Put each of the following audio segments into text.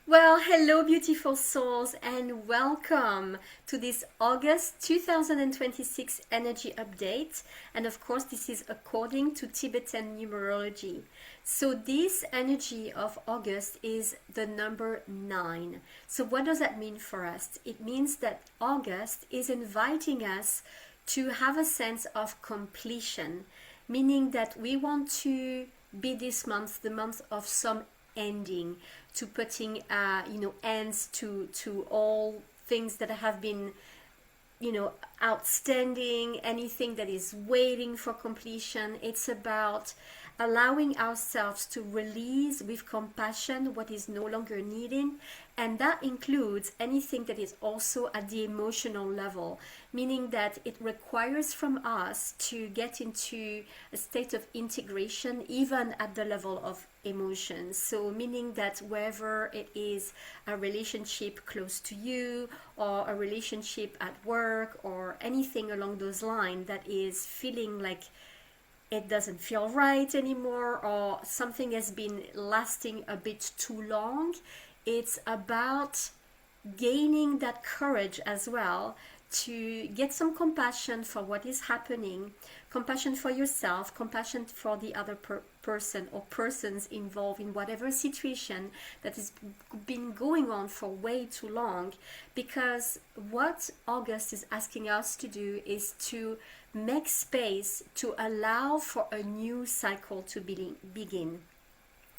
Well, hello, beautiful souls, and welcome to this August 2026 energy update. And of course, this is according to Tibetan Numerology. So, this energy of August is the number 9. So, what does that mean for us? It means that August is inviting us to have a sense of completion, meaning that we want to be this month the month of some ending, to putting ends to all things that have been outstanding, anything that is waiting for completion. It's about allowing ourselves to release with compassion what is no longer needed, and that includes anything that is also at the emotional level, meaning that it requires from us to get into a state of integration even at the level of emotions. So meaning that wherever it is, a relationship close to you or a relationship at work or anything along those lines that is feeling like it doesn't feel right anymore, or something has been lasting a bit too long, it's about gaining that courage as well to get some compassion for what is happening, compassion for yourself, compassion for the other person or persons involved in whatever situation that has been going on for way too long. Because what August is asking us to do is to make space to allow for a new cycle to begin.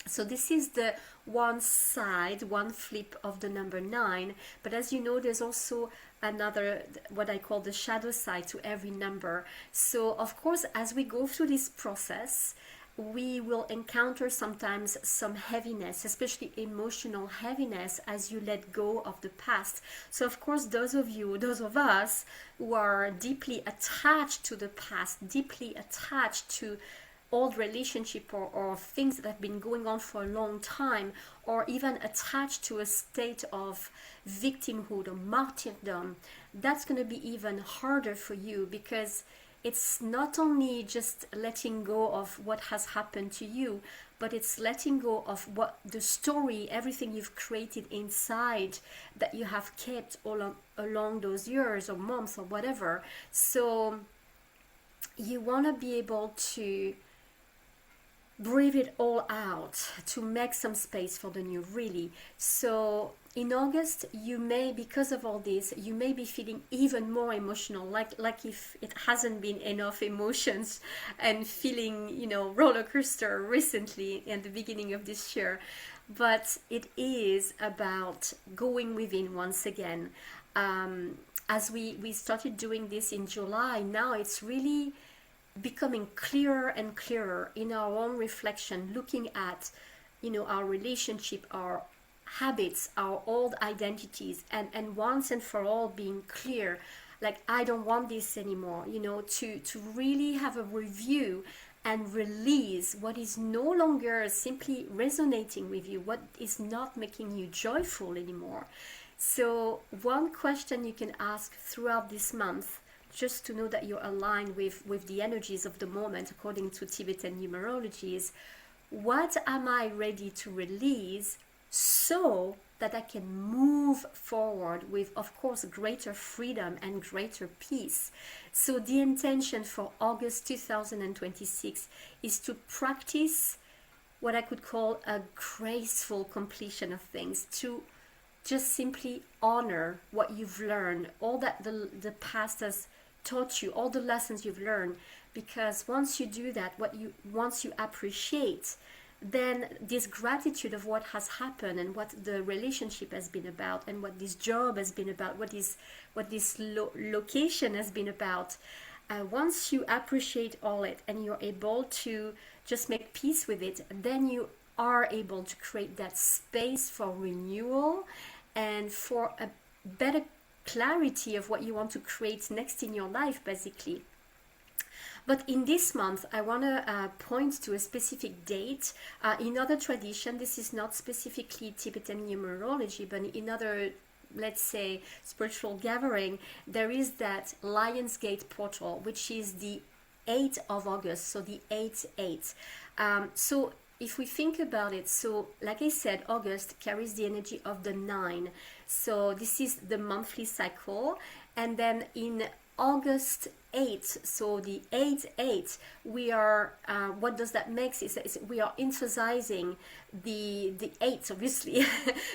So this is the one side, one flip of the number 9. But as you know, there's also another, what I call the shadow side to every number. So of course, as we go through this process, we will encounter sometimes some heaviness, especially emotional heaviness, as you let go of the past. So of course, those of us who are deeply attached to the past, deeply attached to old relationship, or things that have been going on for a long time, or even attached to a state of victimhood or martyrdom, that's going to be even harder for you, because it's not only just letting go of what has happened to you, but it's letting go of what the story, everything you've created inside that you have kept along those years or months or whatever. So you want to be able to breathe it all out, to make some space for the new, really. So in August, you may, because of all this, you may be feeling even more emotional, like if it hasn't been enough emotions, and feeling, roller coaster recently in the beginning of this year. But it is about going within once again. As we started doing this in July, now it's really becoming clearer and clearer in our own reflection, looking at our relationship, our habits, our old identities, and once and for all being clear, like, I don't want this anymore, to really have a review and release what is no longer simply resonating with you, what is not making you joyful anymore. So one question you can ask throughout this month, just to know that you're aligned with the energies of the moment according to Tibetan numerology, is, what am I ready to release so that I can move forward with, of course, greater freedom and greater peace. So the intention for August 2026 is to practice what I could call a graceful completion of things, to just simply honor what you've learned, all that the past has taught you, all the lessons you've learned. Because once you do that, once you appreciate, then this gratitude of what has happened and what the relationship has been about, and what this job has been about, what this location has been about, once you appreciate all it and you're able to just make peace with it, then you are able to create that space for renewal and for a better clarity of what you want to create next in your life, basically. But in this month, I want to point to a specific date. In other tradition, this is not specifically Tibetan numerology, but in other, let's say, spiritual gathering, there is that Lion's Gate portal, which is the 8th of August, so the 8-8. So if we think about it, so like I said, August carries the energy of the 9. So this is the monthly cycle. And then in August 8th, so the 8/8, we are, what does that make? Is we are emphasizing the 8, obviously.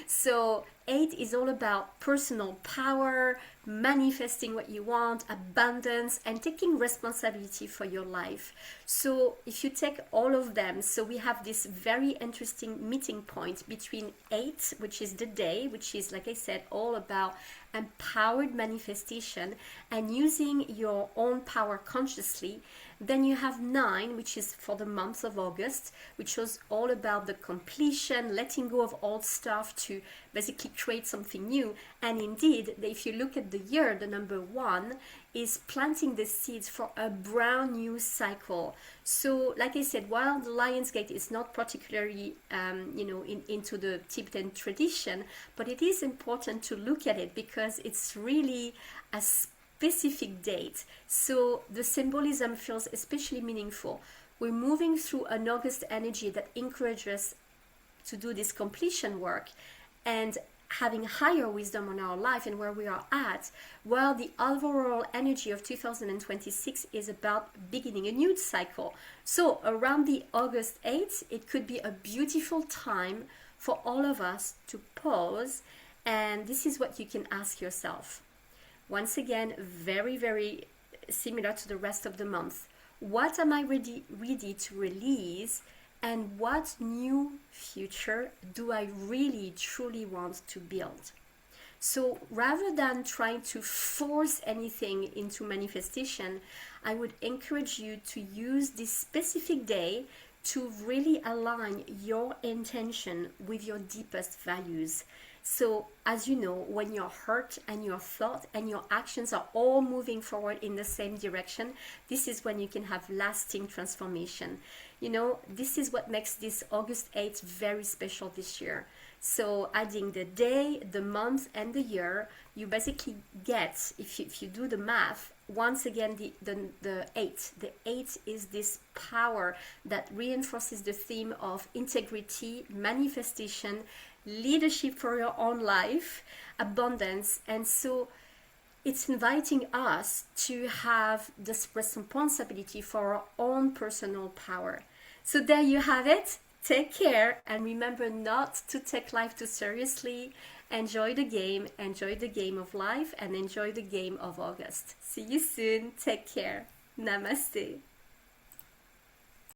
So 8 is all about personal power, manifesting what you want, abundance, and taking responsibility for your life. So if you take all of them, so we have this very interesting meeting point between 8, which is the day, which is, like I said, all about empowered manifestation and using your own power consciously. Then you have 9, which is for the month of August, which was all about the completion, letting go of old stuff to basically create something new. And indeed, if you look at the year, the number 1 is planting the seeds for a brand new cycle. So, like I said, while the Lion's Gate is not particularly, into the Tibetan tradition, but it is important to look at it because it's really a specific date. So the symbolism feels especially meaningful. We're moving through an August energy that encourages us to do this completion work and having higher wisdom on our life and where we are at, while the overall energy of 2026 is about beginning a new cycle. So around the August 8th, it could be a beautiful time for all of us to pause, and this is what you can ask yourself. Once again, very, very similar to the rest of the month. What am I ready to release? And what new future do I really, truly want to build? So rather than trying to force anything into manifestation, I would encourage you to use this specific day to really align your intention with your deepest values. So, as you know, when your heart and your thought and your actions are all moving forward in the same direction, this is when you can have lasting transformation. This is what makes this August 8th very special this year. So, adding the day, the month, and the year, you basically get, if you do the math, once again, the 8. The 8 is this power that reinforces the theme of integrity, manifestation, leadership for your own life, abundance. And so it's inviting us to have this responsibility for our own personal power. So there you have it. Take care, and remember not to take life too seriously. Enjoy the game of life, and enjoy the game of August. See you soon. Take care. Namaste.